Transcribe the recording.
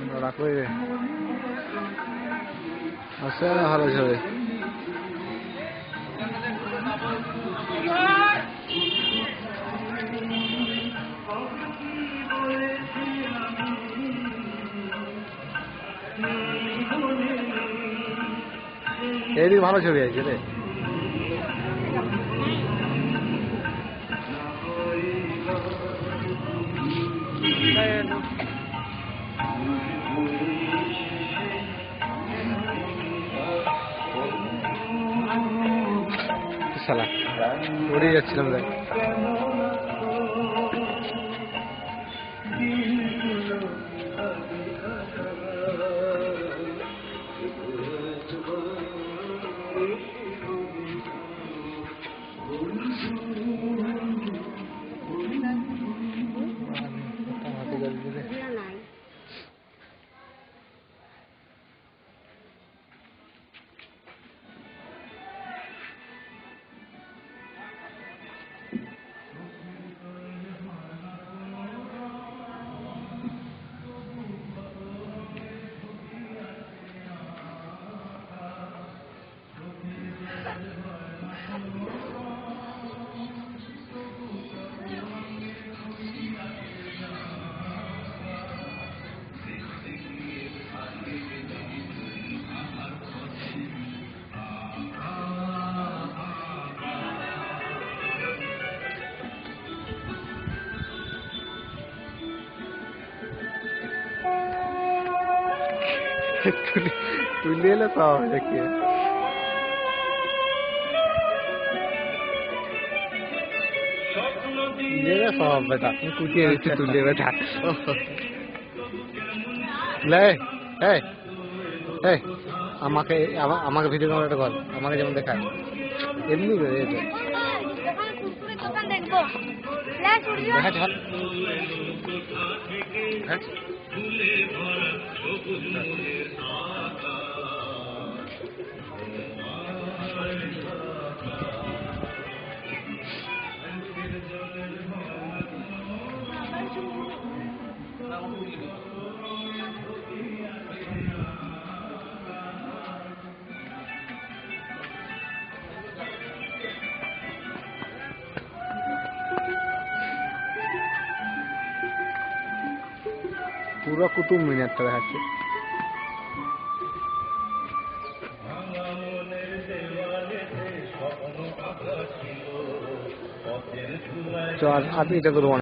Nora koi আছে ভালো ছবি এইদিকে ভালো ছবি আছে রে শালা উড়ে যাচ্ছিলাম দেখ তুলে এলে তো দেখি সব বেটা কুটিয়ে দিচ্ছি তুলে বেটা আমাকে আমাকে ভিডিও ক্যামেরাটা কর আমাকে যেমন দেখায় এমনি পুরো কুতুব মিনারটা দেখাচ্ছে চল আপনি এটা করবো